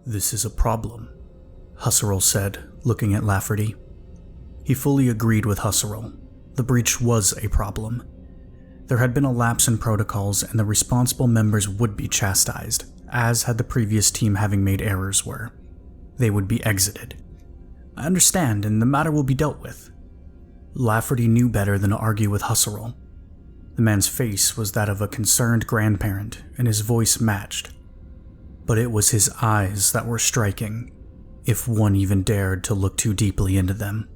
"This is a problem," Husserl said, looking at Lafferty. He fully agreed with Husserl. The breach was a problem. There had been a lapse in protocols, and the responsible members would be chastised, as had the previous team having made errors were. They would be exited. "I understand, and the matter will be dealt with." Lafferty knew better than to argue with Husserl. The man's face was that of a concerned grandparent, and his voice matched. But it was his eyes that were striking, if one even dared to look too deeply into them.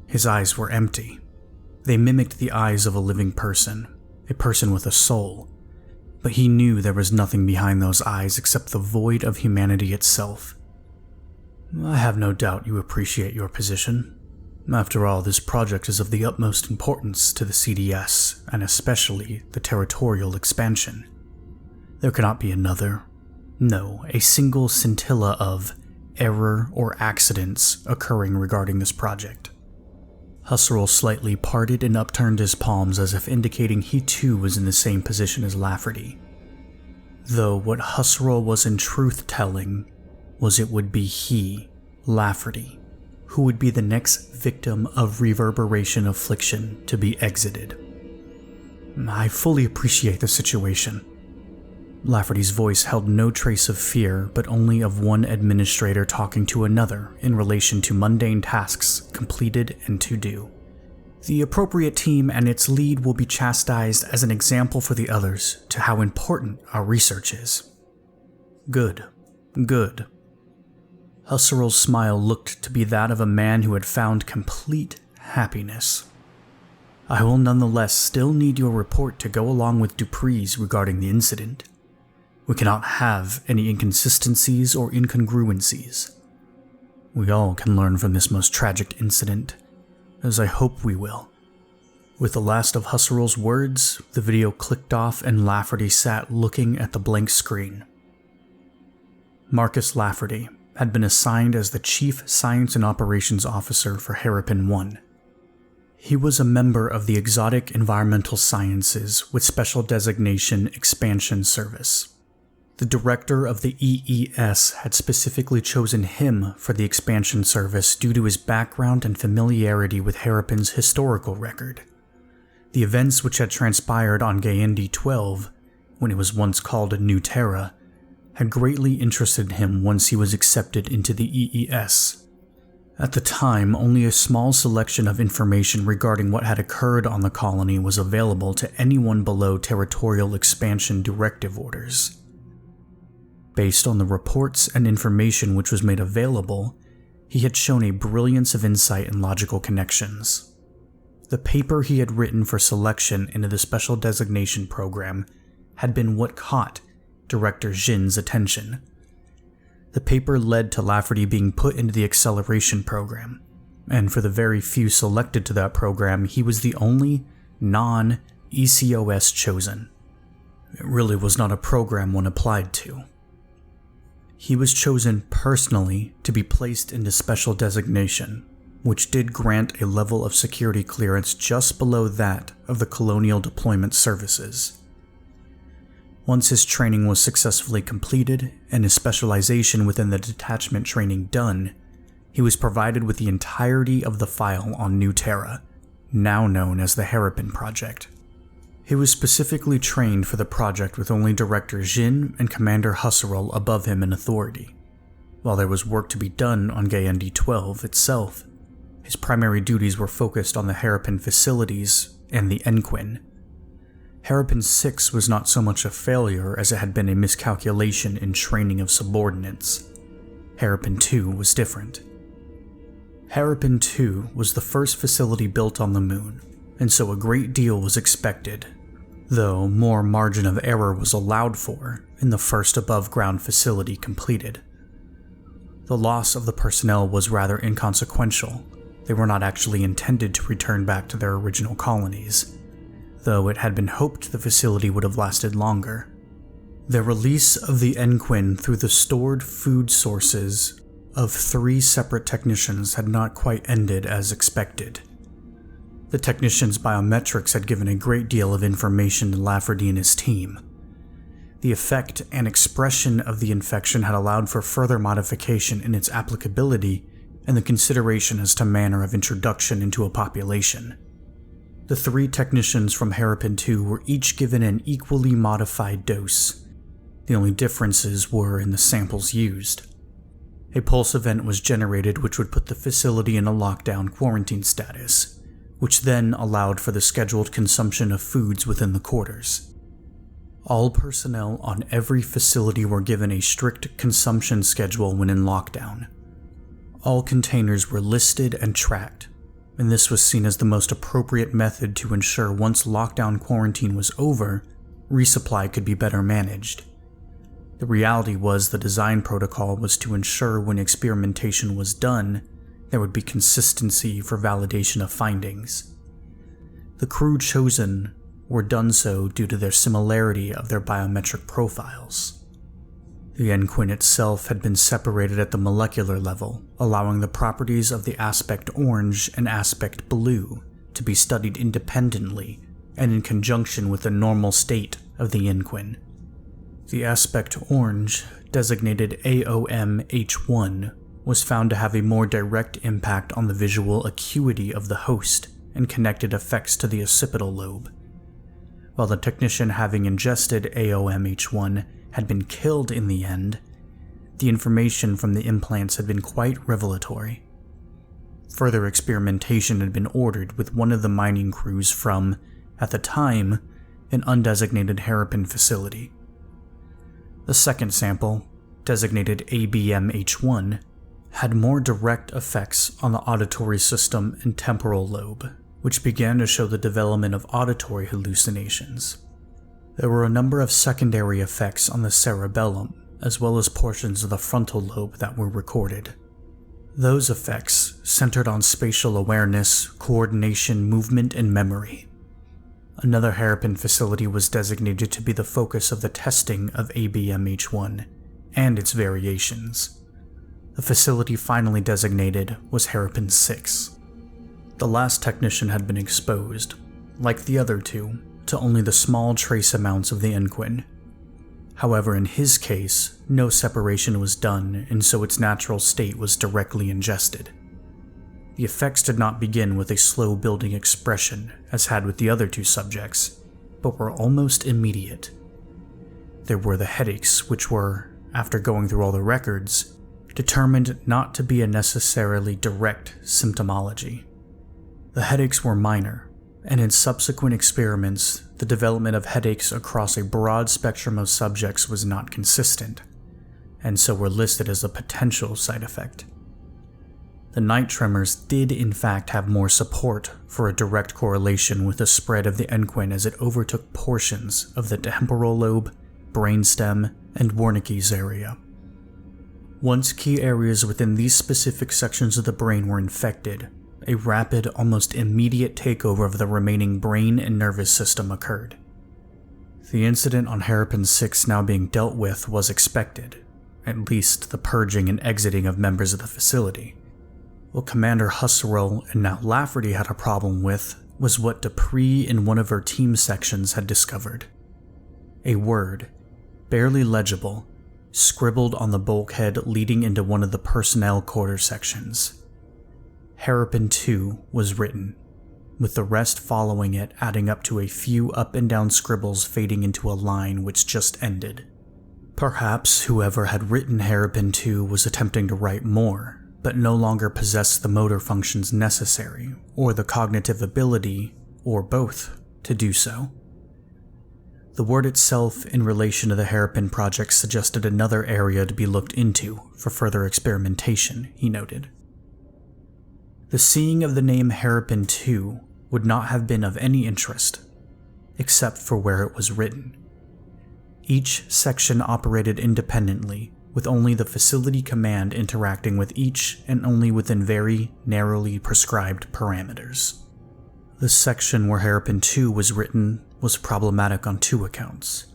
His eyes were empty. They mimicked the eyes of a living person, a person with a soul, but he knew there was nothing behind those eyes except the void of humanity itself. "I have no doubt you appreciate your position. After all, this project is of the utmost importance to the CDS, and especially the territorial expansion. There cannot be another, no, a single scintilla of error or accidents occurring regarding this project." Husserl slightly parted and upturned his palms as if indicating he too was in the same position as Lafferty. Though what Husserl was in truth telling was it would be he, Lafferty, who would be the next victim of reverberation affliction to be exited. "I fully appreciate the situation." Lafferty's voice held no trace of fear, but only of one administrator talking to another in relation to mundane tasks completed and to do. "The appropriate team and its lead will be chastised as an example for the others to how important our research is." "Good, good." Husserl's smile looked to be that of a man who had found complete happiness. "I will nonetheless still need your report to go along with Dupree's regarding the incident. We cannot have any inconsistencies or incongruencies. We all can learn from this most tragic incident, as I hope we will." With the last of Husserl's words, the video clicked off and Lafferty sat looking at the blank screen. Marcus Lafferty had been assigned as the Chief Science and Operations Officer for Harappan 1. He was a member of the Exotic Environmental Sciences with Special Designation Expansion Service. The director of the EES had specifically chosen him for the expansion service due to his background and familiarity with Harappan's historical record. The events which had transpired on Gaendi 12, when it was once called New Terra, had greatly interested him once he was accepted into the EES. At the time, only a small selection of information regarding what had occurred on the colony was available to anyone below territorial expansion directive orders. Based on the reports and information which was made available, he had shown a brilliance of insight and logical connections. The paper he had written for selection into the Special Designation Program had been what caught Director Jin's attention. The paper led to Lafferty being put into the acceleration program, and for the very few selected to that program, he was the only non-ECOS chosen. It really was not a program one applied to. He was chosen personally to be placed into special designation, which did grant a level of security clearance just below that of the Colonial Deployment Services. Once his training was successfully completed and his specialization within the detachment training done, he was provided with the entirety of the file on New Terra, now known as the Harrapin Project. He was specifically trained for the project with only Director Jin and Commander Husserl above him in authority. While there was work to be done on Gaendi 12 itself, his primary duties were focused on the Harappan facilities and the Enquin. Harappan 6 was not so much a failure as it had been a miscalculation in training of subordinates. Harappan 2 was different. Harappan 2 was the first facility built on the moon, and so a great deal was expected, though more margin of error was allowed for in the first above-ground facility completed. The loss of the personnel was rather inconsequential. They were not actually intended to return back to their original colonies, though it had been hoped the facility would have lasted longer. The release of the Enquin through the stored food sources of 3 separate technicians had not quite ended as expected. The technicians' biometrics had given a great deal of information to Lafferty and his team. The effect and expression of the infection had allowed for further modification in its applicability and the consideration as to manner of introduction into a population. The 3 technicians from Harappan 2 were each given an equally modified dose. The only differences were in the samples used. A pulse event was generated which would put the facility in a lockdown quarantine status, which then allowed for the scheduled consumption of foods within the quarters. All personnel on every facility were given a strict consumption schedule when in lockdown. All containers were listed and tracked, and this was seen as the most appropriate method to ensure once lockdown quarantine was over, resupply could be better managed. The reality was the design protocol was to ensure when experimentation was done, there would be consistency for validation of findings. The crew chosen were done so due to their similarity of their biometric profiles. The Enquin itself had been separated at the molecular level, allowing the properties of the aspect orange and aspect blue to be studied independently and in conjunction with the normal state of the Enquin. The aspect orange, designated AOM-H1, was found to have a more direct impact on the visual acuity of the host and connected effects to the occipital lobe. While the technician having ingested AOM-H1 had been killed in the end, the information from the implants had been quite revelatory. Further experimentation had been ordered with one of the mining crews from, at the time, an undesignated Harappan facility. The second sample, designated ABM-H1, had more direct effects on the auditory system and temporal lobe, which began to show the development of auditory hallucinations. There were a number of secondary effects on the cerebellum, as well as portions of the frontal lobe that were recorded. Those effects centered on spatial awareness, coordination, movement, and memory. Another Harappan facility was designated to be the focus of the testing of ABM-H1 and its variations. The facility finally designated was Harappan 6. The last technician had been exposed, like the other 2, to only the small trace amounts of the Enquin. However, in his case, no separation was done, and so its natural state was directly ingested. The effects did not begin with a slow building expression, as had with the other 2 subjects, but were almost immediate. There were the headaches, which were, after going through all the records, determined not to be a necessarily direct symptomology. The headaches were minor, and in subsequent experiments, the development of headaches across a broad spectrum of subjects was not consistent, and so were listed as a potential side effect. The night tremors did in fact have more support for a direct correlation with the spread of the Enquin as it overtook portions of the temporal lobe, brainstem, and Wernicke's area. Once key areas within these specific sections of the brain were infected, a rapid, almost immediate takeover of the remaining brain and nervous system occurred. The incident on Harappan 6 now being dealt with was expected, at least the purging and exiting of members of the facility. What Commander Husserl and now Lafferty had a problem with was what Dupree in one of her team sections had discovered. A word, barely legible, scribbled on the bulkhead leading into one of the personnel quarter sections. Harappan 2 was written, with the rest following it adding up to a few up and down scribbles fading into a line which just ended. Perhaps whoever had written Harappan 2 was attempting to write more, but no longer possessed the motor functions necessary, or the cognitive ability, or both, to do so. The word itself in relation to the Harappan project suggested another area to be looked into for further experimentation, he noted. The seeing of the name Harappan 2 would not have been of any interest, except for where it was written. Each section operated independently, with only the facility command interacting with each and only within very narrowly prescribed parameters. The section where Harappan 2 was written was problematic on 2 accounts.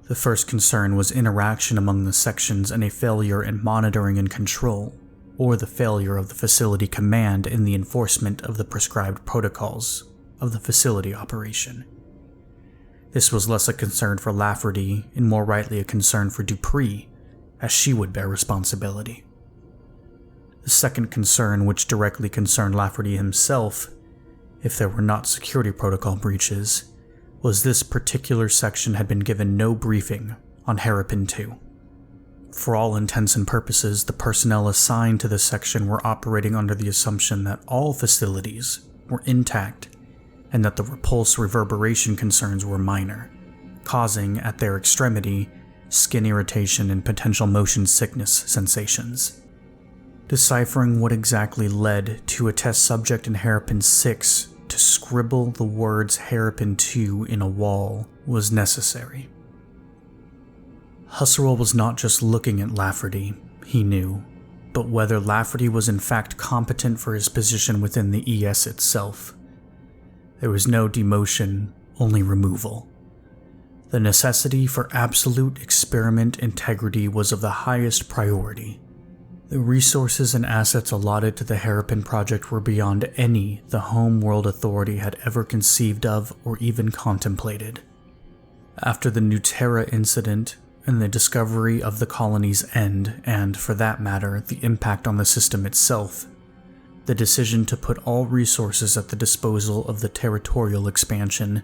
The first concern was interaction among the sections and a failure in monitoring and control, or the failure of the facility command in the enforcement of the prescribed protocols of the facility operation. This was less a concern for Lafferty and more rightly a concern for Dupree, as she would bear responsibility. The second concern, which directly concerned Lafferty himself, if there were not security protocol breaches, was this particular section had been given no briefing on Harrapin 2. For all intents and purposes, the personnel assigned to this section were operating under the assumption that all facilities were intact and that the repulse reverberation concerns were minor, causing, at their extremity, skin irritation and potential motion sickness sensations. Deciphering what exactly led to a test subject in Harappan 6 to scribble the words Harrapin 2 in a wall was necessary. Husserl was not just looking at Lafferty, he knew, but whether Lafferty was in fact competent for his position within the ES itself. There was no demotion, only removal. The necessity for absolute experiment integrity was of the highest priority. The resources and assets allotted to the Harappan project were beyond any the Home World Authority had ever conceived of or even contemplated. After the New Terra incident and the discovery of the colony's end, and, for that matter, the impact on the system itself, the decision to put all resources at the disposal of the territorial expansion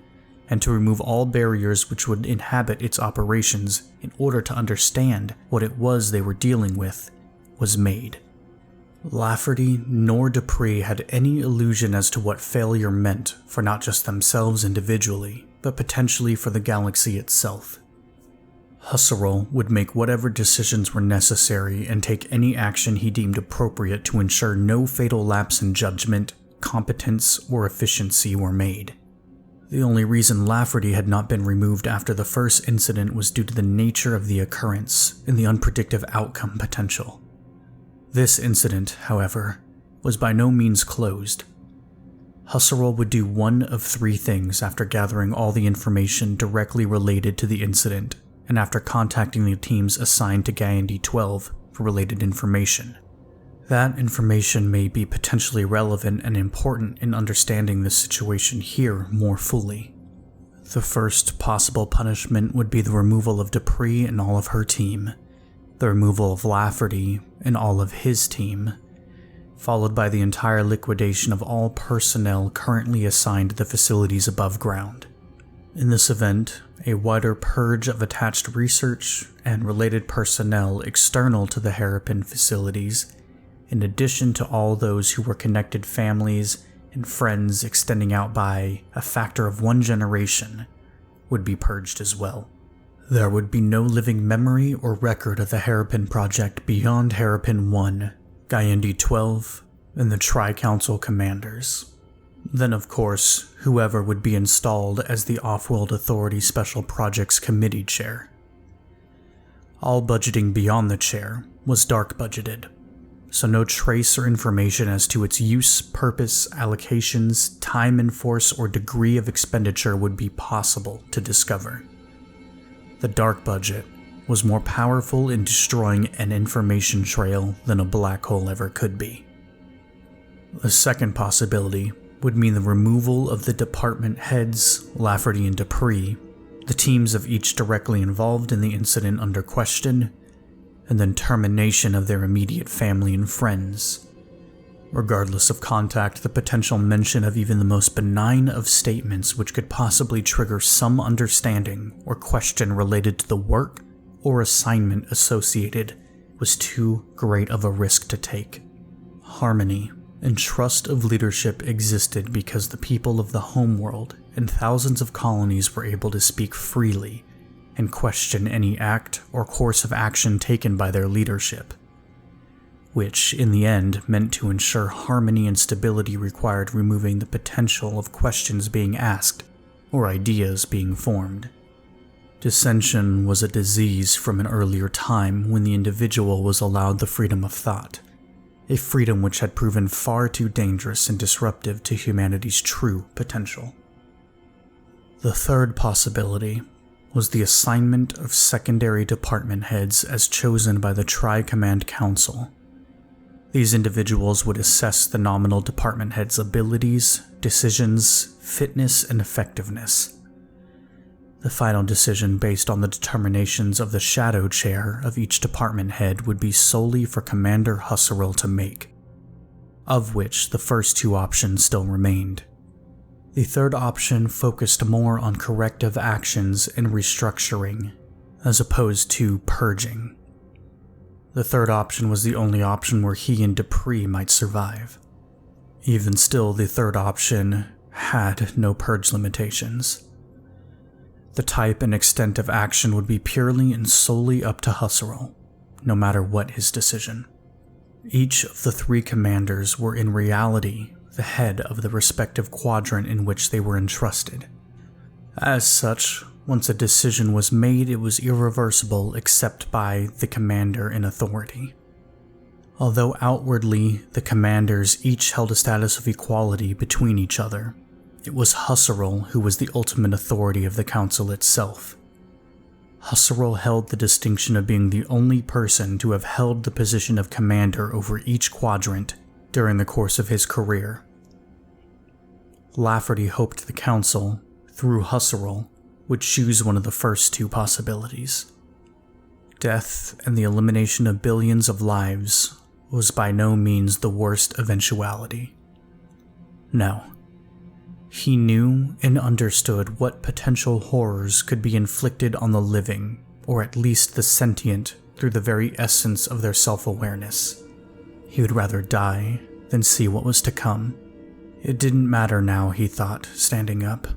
and to remove all barriers which would inhabit its operations in order to understand what it was they were dealing with was made. Lafferty nor Dupree had any illusion as to what failure meant for not just themselves individually, but potentially for the galaxy itself. Husserl would make whatever decisions were necessary and take any action he deemed appropriate to ensure no fatal lapse in judgment, competence, or efficiency were made. The only reason Lafferty had not been removed after the first incident was due to the nature of the occurrence and the unpredictable outcome potential. This incident, however, was by no means closed. Husserl would do one of three things after gathering all the information directly related to the incident and after contacting the teams assigned to Gaiandi 12 for related information. That information may be potentially relevant and important in understanding the situation here more fully. The first possible punishment would be the removal of Dupree and all of her team, the removal of Lafferty and all of his team, followed by the entire liquidation of all personnel currently assigned to the facilities above ground. In this event, a wider purge of attached research and related personnel external to the Harappan facilities, in addition to all those who were connected families and friends extending out by a factor of 1 generation, would be purged as well. There would be no living memory or record of the Harappan project beyond Harappan 1, Gaiandi 12, and the Tri-Council commanders. Then, of course, whoever would be installed as the Off-World Authority Special Projects Committee Chair. All budgeting beyond the chair was dark budgeted, so no trace or information as to its use, purpose, allocations, time in force, or degree of expenditure would be possible to discover. The dark budget was more powerful in destroying an information trail than a black hole ever could be. The second possibility would mean the removal of the department heads, Lafferty and Dupree, the teams of each directly involved in the incident under question, and then termination of their immediate family and friends. Regardless of contact, the potential mention of even the most benign of statements which could possibly trigger some understanding or question related to the work or assignment associated was too great of a risk to take. Harmony and trust of leadership existed because the people of the homeworld and thousands of colonies were able to speak freely and question any act or course of action taken by their leadership, which, in the end, meant to ensure harmony and stability required removing the potential of questions being asked or ideas being formed. Dissension was a disease from an earlier time when the individual was allowed the freedom of thought, a freedom which had proven far too dangerous and disruptive to humanity's true potential. The third possibility was the assignment of secondary department heads as chosen by the Tri-Command Council. These individuals would assess the nominal department head's abilities, decisions, fitness, and effectiveness. The final decision based on the determinations of the shadow chair of each department head would be solely for Commander Husserl to make, of which the first two options still remained. The third option focused more on corrective actions and restructuring, as opposed to purging. The third option was the only option where he and Dupree might survive. Even still, the third option had no purge limitations. The type and extent of action would be purely and solely up to Husserl, no matter what his decision. Each of the three commanders were in reality the head of the respective quadrant in which they were entrusted. As such, once a decision was made, it was irreversible except by the commander in authority. Although outwardly the commanders each held a status of equality between each other, it was Husserl who was the ultimate authority of the council itself. Husserl held the distinction of being the only person to have held the position of commander over each quadrant during the course of his career. Lafferty hoped the council, through Husserl, would choose one of the first two possibilities. Death and the elimination of billions of lives was by no means the worst eventuality. No. He knew and understood what potential horrors could be inflicted on the living, or at least the sentient, through the very essence of their self-awareness. He would rather die than see what was to come. It didn't matter now, he thought, standing up.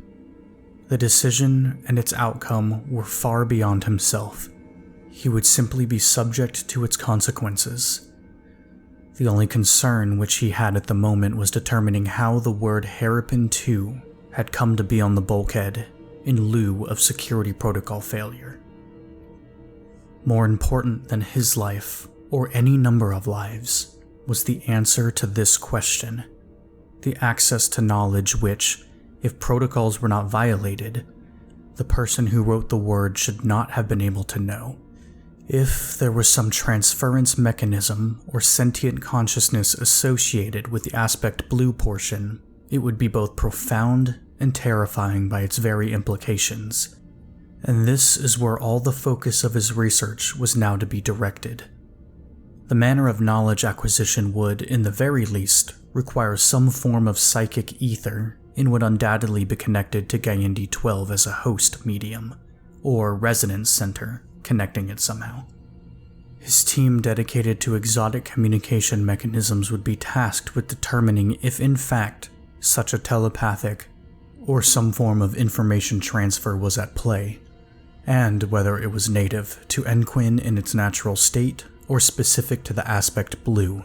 The decision and its outcome were far beyond himself. He would simply be subject to its consequences. The only concern which he had at the moment was determining how the word Harrapin 2 had come to be on the bulkhead in lieu of security protocol failure. More important than his life, or any number of lives, was the answer to this question. The access to knowledge which, if protocols were not violated, the person who wrote the word should not have been able to know. If there was some transference mechanism or sentient consciousness associated with the aspect blue portion, it would be both profound and terrifying by its very implications. And this is where all the focus of his research was now to be directed. The manner of knowledge acquisition would, in the very least, require some form of psychic ether and would undoubtedly be connected to Gaian 12 as a host medium, or resonance center, connecting it somehow. His team dedicated to exotic communication mechanisms would be tasked with determining if in fact such a telepathic or some form of information transfer was at play, and whether it was native to Enquin in its natural state or specific to the aspect blue.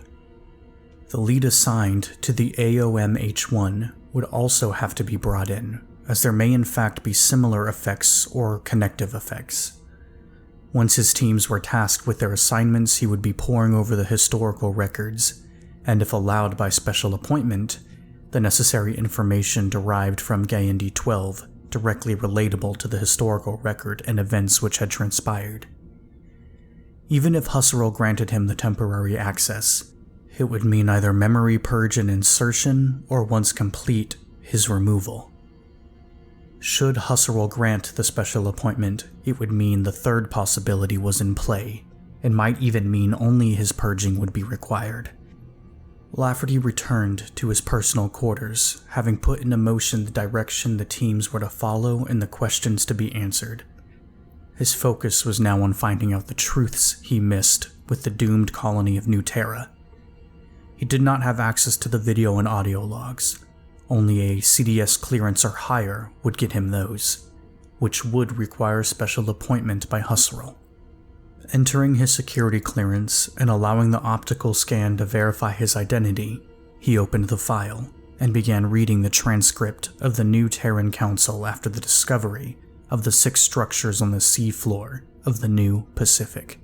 The lead assigned to the AOM-H1 would also have to be brought in, as there may in fact be similar effects or connective effects. Once his teams were tasked with their assignments, he would be poring over the historical records, and if allowed by special appointment, the necessary information derived from Gaian 12 directly relatable to the historical record and events which had transpired. Even if Husserl granted him the temporary access, it would mean either memory purge and insertion, or once complete, his removal. Should Husserl grant the special appointment, it would mean the third possibility was in play, and might even mean only his purging would be required. Lafferty returned to his personal quarters, having put into motion the direction the teams were to follow and the questions to be answered. His focus was now on finding out the truths he missed with the doomed colony of New Terra. He did not have access to the video and audio logs. Only a CDS clearance or higher would get him those, which would require special appointment by Husserl. Entering his security clearance and allowing the optical scan to verify his identity, he opened the file and began reading the transcript of the New Terran Council after the discovery of the 6 structures on the sea floor of the New Pacific.